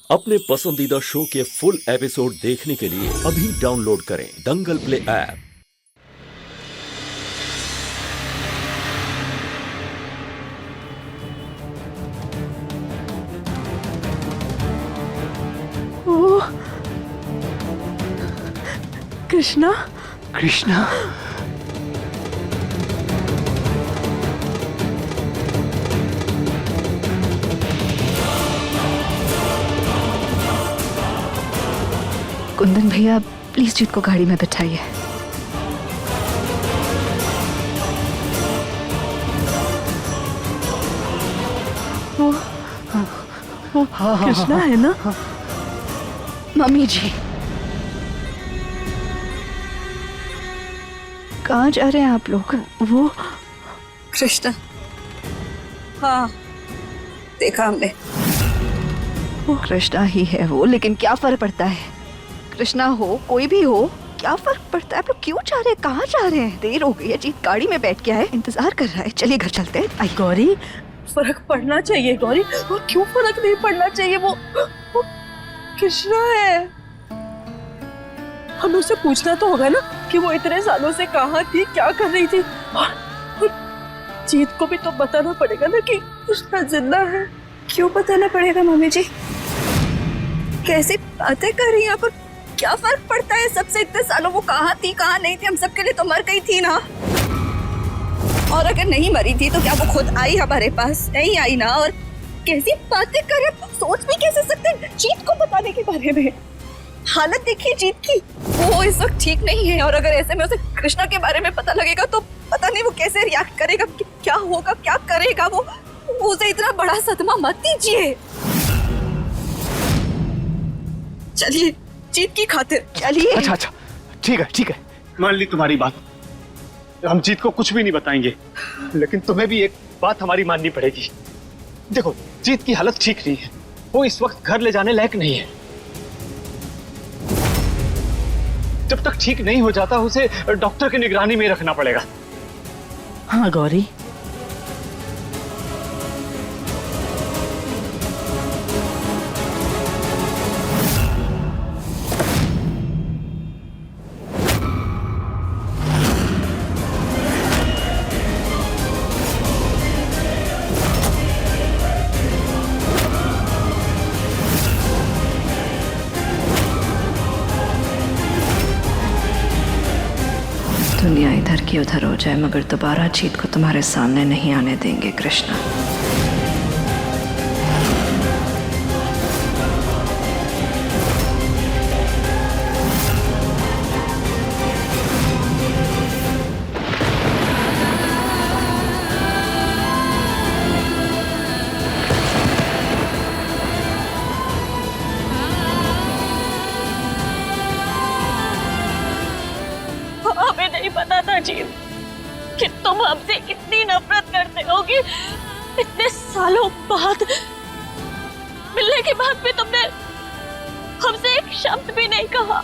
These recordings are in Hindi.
अपने पसंदीदा शो के फुल एपिसोड देखने के लिए अभी डाउनलोड करें दंगल प्ले ऐप। ओह, कृष्णा कृष्णा, कुंदन भैया प्लीज जीत को गाड़ी में बैठाइए। वो कृष्णा है ना? मम्मी जी कहाँ जा रहे हैं आप लोग? वो कृष्णा, हाँ देखा हमने। वो कृष्णा ही है वो, लेकिन क्या फर्क पड़ता है? कृष्णा हो कोई भी हो, क्या फर्क पड़ता है? आप लोग क्यों जा रहे हैं? कहाँ जा रहे हैं? देर हो गई है, जीत गाड़ी में बैठ गया है, इंतजार कर रहा है। चलिए घर चलते हैं। आई गौरी, फर्क पड़ना चाहिए गौरी। वो क्यों फर्क नहीं पड़ना चाहिए? वो कृष्णा है। हमें उससे पूछना तो होगा ना कि वो इतने सालों से कहाँ थी, क्या कर रही थी। और जीत को भी तो बताना पड़ेगा ना कि कृष्णा जिंदा है। क्यों बताना पड़ेगा मम्मी जी? कैसी बातें कर रही हैं आप? क्या फर्क पड़ता है सबसे? इतने सालों वो कहाँ थी कहाँ नहीं थी, हम सबके लिए तो मर गई थी ना। और अगर नहीं मरी थी तो क्या वो खुद आई हमारे पास? नहीं आई ना। और कैसी बातें कर रहे हैं, सोच भी कैसे सकते हैं जीत को बताने के बारे में? हालत देखिए जीत की, वो इस वक्त ठीक नहीं है। और अगर ऐसे में उसे कृष्णा के बारे में पता लगेगा तो पता नहीं वो कैसे रिएक्ट करेगा, क्या होगा, क्या करेगा वो। उसे इतना बड़ा सदमा मत दीजिए। चलिए जीत की खातिर चलिए। अच्छा अच्छा, ठीक है, मान ली तुम्हारी बात। हम जीत को कुछ भी नहीं बताएंगे, लेकिन तुम्हें भी एक बात हमारी माननी पड़ेगी। देखो, जीत की हालत ठीक नहीं है, वो इस वक्त घर ले जाने लायक नहीं है। जब तक ठीक नहीं हो जाता उसे डॉक्टर की निगरानी में रखना पड़ेगा। हाँ गौरी, दुनिया इधर की उधर हो जाए मगर दोबारा जीत को तुम्हारे सामने नहीं आने देंगे कृष्णा। हमें नहीं पता था जीत कि तुम हमसे इतनी नफरत करते होगी। इतने सालों बाद मिलने के बाद भी तुमने हमसे एक शब्द भी नहीं कहा।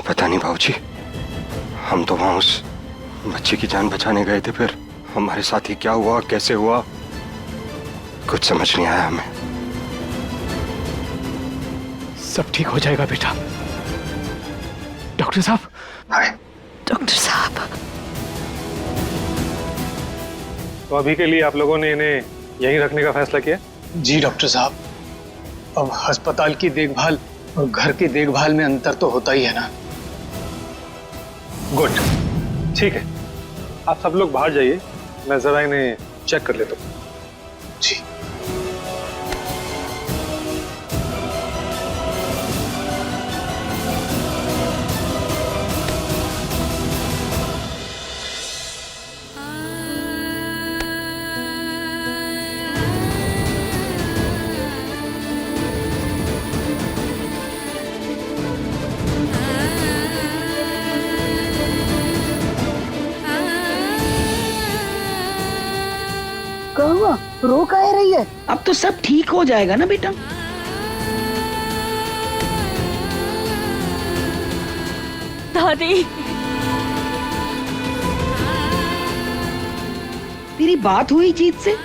पता नहीं बाबूजी, हम तो वहां उस बच्चे की जान बचाने गए थे, फिर हमारे साथ ही क्या हुआ, कैसे हुआ, कुछ समझ नहीं आया हमें। सब ठीक हो जाएगा बेटा। डॉक्टर साहब आए। डॉक्टर साहब, तो अभी के लिए आप लोगों ने इन्हें यहीं रखने का फैसला किया? जी डॉक्टर साहब, अब अस्पताल की देखभाल और घर की देखभाल में अंतर तो होता ही है ना। गुड, ठीक है, आप सब लोग बाहर जाइए, मैं जरा इन्हें चेक कर लेता हूँ। जी। क्या हुआ? रो काहे रही है? अब तो सब ठीक हो जाएगा ना बेटा। दादी। तेरी बात हुई जीत से?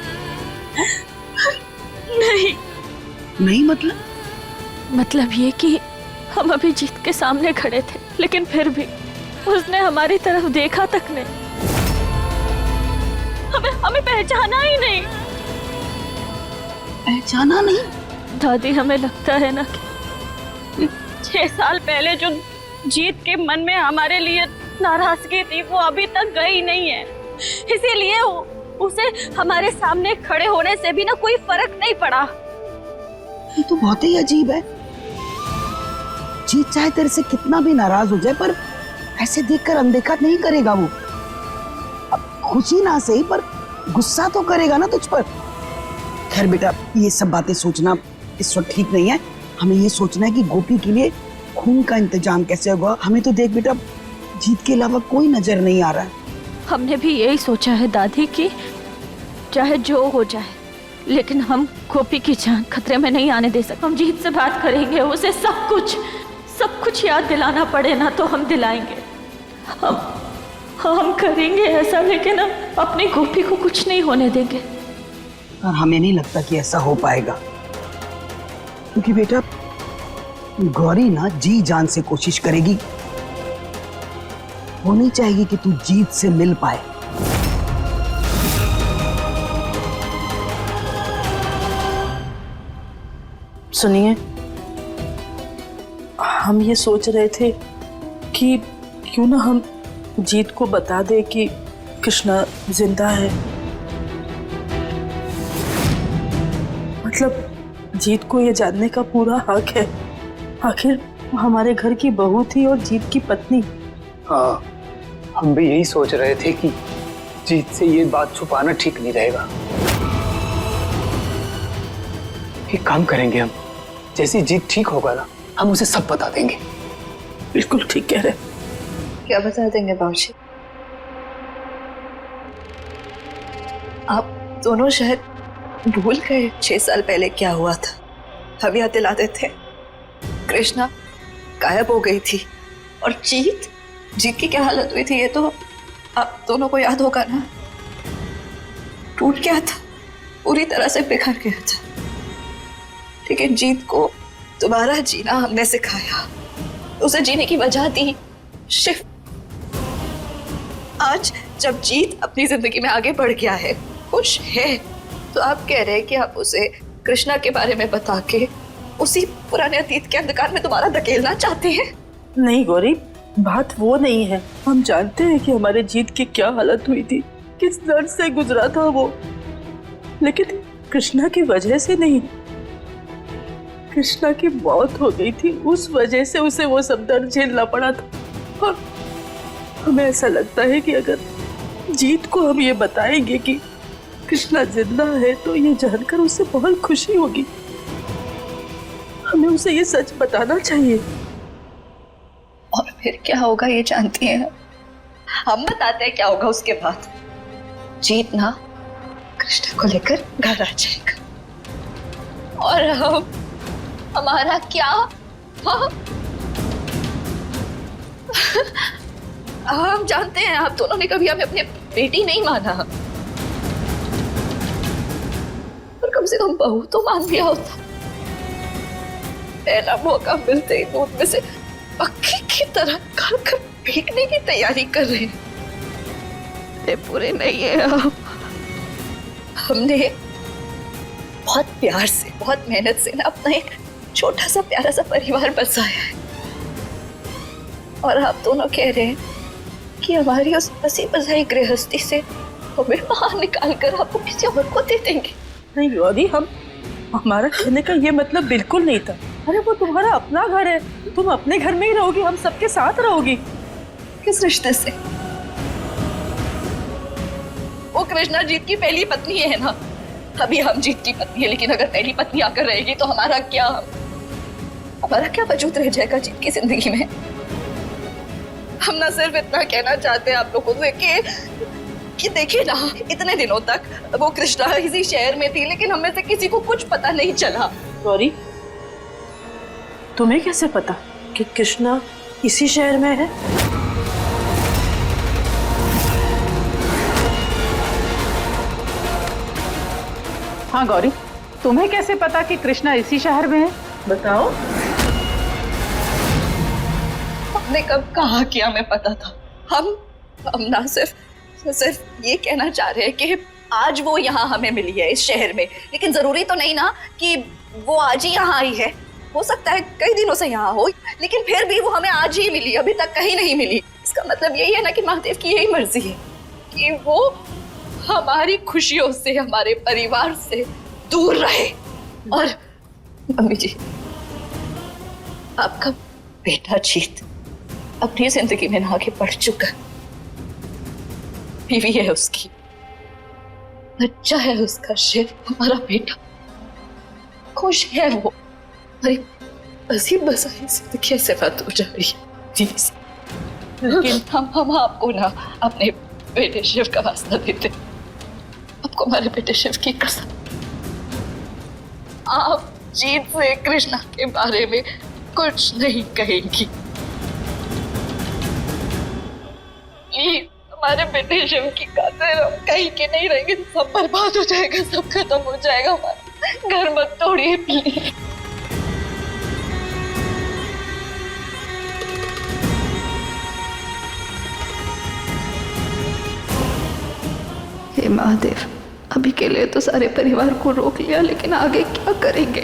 नहीं मतलब ये कि हम अभी जीत के सामने खड़े थे, लेकिन फिर भी उसने हमारी तरफ देखा तक नहीं, हमें पहचाना ही नहीं। पहचाना नहीं? दादी, हमें लगता है ना कि 6 साल पहले जो जीत के मन में हमारे लिए नाराजगी थी वो अभी तक गई नहीं है, इसीलिए उसे हमारे सामने खड़े होने से भी ना कोई फर्क नहीं पड़ा। ये तो बहुत ही अजीब है। जीत चाहे तेरे से कितना भी नाराज हो जाए पर ऐसे देखकर अनदेखा नहीं करेगा वो। अब खुशी ना सही पर गुस्सा तो करेगा ना तुझ पर। खैर बेटा, ये सब बातें सोचना इस वक्त ठीक नहीं है। हमें ये सोचना है कि गोपी के लिए खून का इंतजाम कैसे होगा। हमें तो देख बेटा, जीत के अलावा कोई नजर नहीं आ रहा है। हमने भी यही सोचा है दादी कि चाहे जो हो जाए, लेकिन हम गोपी की जान खतरे में नहीं आने दे सकते। हम जीत से बात करेंगे, उसे सब कुछ याद दिलाना पड़े ना तो हम दिलाएंगे। हम करेंगे ऐसा, लेकिन हम अपनी गोपी को कुछ नहीं होने देंगे। और हमें नहीं लगता कि ऐसा हो पाएगा, क्योंकि बेटा गौरी ना जी जान से कोशिश करेगी। वो नहीं चाहेगी कि तू जीत से मिल पाए। सुनिए, हम ये सोच रहे थे कि क्यों ना हम जीत को बता दे कि कृष्णा जिंदा है। मतलब जीत को ये जानने का पूरा हक है। आखिर हमारे घर की बहू थी और जीत की पत्नी। हाँ, हम भी यही सोच रहे थे कि जीत से ये बात छुपाना ठीक नहीं रहेगा। एक काम करेंगे हम, जैसे जीत ठीक होगा ना, हम उसे सब बता देंगे। बिल्कुल ठीक कह रहे। क्या बता देंगे बाबूजी? आप दोनों शायद भूल गए 6 साल पहले क्या हुआ था। हम याद दिला देते। कृष्णा गायब हो गई थी और जीत की क्या हालत हुई थी ये तो आप दोनों को याद होगा ना। टूट गया था, पूरी तरह से बिखर गया था, लेकिन जीत को दोबारा जीना हमने सिखाया, उसे जीने की वजह दी शिव। आज जब जीत अपनी जिंदगी में आगे बढ़ गया है, खुश है, तो आप कह रहे हैं कि आप उसे कृष्णा के बारे में बता के उसी पुराने अतीत के अंधकार में दोबारा धकेलना चाहते हैं? नहीं गौरी, बात वो नहीं है। हम जानते हैं कि हमारे जीत की क्या हालत हुई थी, किस दर्द से गुजरा था वो, लेकिन कृष्णा की वजह से नहीं। कृष्णा की मौत हो गई थी, उस वजह से उसे वो सब दर्द झेलना पड़ा था। और हमें ऐसा लगता है कि अगर जीत को हम ये बताएंगे कि कृष्णा जिंदा है तो ये जानकर उसे बहुत खुशी होगी। हमें उसे ये सच बताना चाहिए। और फिर क्या होगा ये जानती हैं? हम बताते हैं क्या होगा उसके बाद। जीत ना कृष्णा को लेकर घर आ जाएगा और हमारा क्या? हम जानते हैं आप दोनों ने कभी हमें अपने बेटी नहीं माना, पर कम से कम बहू तो मान लिया होता। पहला मौका मिलते ही दूध में से पक्षी की तरह खाकर फेंकने की तैयारी कर रहे हैं। ये पूरे नहीं है। हमने बहुत प्यार से, बहुत मेहनत से ना अपना एक छोटा सा प्यारा सा परिवार बसाया है, और आप दोनों कह रहे हैं कि हमारी उस बसी बसाई गृहस्थी से हमें बाहर निकाल कर आपको किसी और को दे देंगे। नहीं गौरी, हमारा कहने का ये मतलब बिल्कुल नहीं था। अरे वो तुम्हारा अपना घर है, तुम अपने घर में ही रहोगी, हम सबके साथ रहोगी। किस रिश्ते से? वो कृष्णा जीत की पहली पत्नी है ना। अभी हम जीत की पत्नी है, लेकिन अगर पहली पत्नी आकर रहेगी तो हमारा क्या वजूद रह जाएगा जीत की जिंदगी में? हम ना सिर्फ इतना कहना चाहते हैं आप लोगों से कि देखिए ना, इतने दिनों तक वो कृष्णा इसी शहर में थी, लेकिन हमें से किसी को कुछ पता नहीं चला। गौरी, तुम्हें कैसे पता कि कृष्णा इसी शहर में है? हाँ गौरी, तुम्हें कैसे पता कि कृष्णा इसी शहर में है? बताओ। हमने कब कहा कि हमें पता था? हम ना सिर्फ ये कहना चाह रहे हैं कि आज वो यहाँ हमें मिली है इस शहर में, लेकिन जरूरी तो नहीं ना कि वो आज ही यहाँ आई है। हो सकता है कई दिनों से यहाँ हो, लेकिन फिर भी वो हमें आज ही मिली, अभी तक कहीं नहीं मिली। इसका मतलब यही है ना कि महादेव की यही मर्जी है कि वो हमारी खुशियों से, हमारे परिवार से दूर रहे। और मम्मी जी, आपका बेटा जीत अपनी जिंदगी में आगे बढ़ चुका, बीवी है उसकी, बच्चा है उसका, शिव हमारा बेटा खुश है वो। अरे अजीब बसाई जिंदगी से बात हो जा रही है, लेकिन हम आपको ना अपने बेटे शिव का वास्ता देते, आपको हमारे बेटे शिव की कसम, आप जीत से कृष्णा के बारे में कुछ नहीं कहेंगी। प्लीज हमारे बेटे शिव की खातिर हम कहीं के नहीं रहेंगे, सब बर्बाद हो जाएगा, सब खत्म हो जाएगा, हमारा घर मत तोड़िए प्लीज। हे महादेव, अभी के लिए तो सारे परिवार को रोक लिया, लेकिन आगे क्या करेंगे?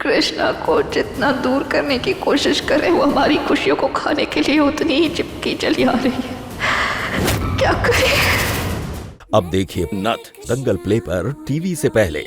कृष्णा को जितना दूर करने की कोशिश करें, वो हमारी खुशियों को खाने के लिए उतनी ही चिपकी चली आ रही है। क्या करें? अब देखिए नथ दंगल प्ले पर टीवी से पहले।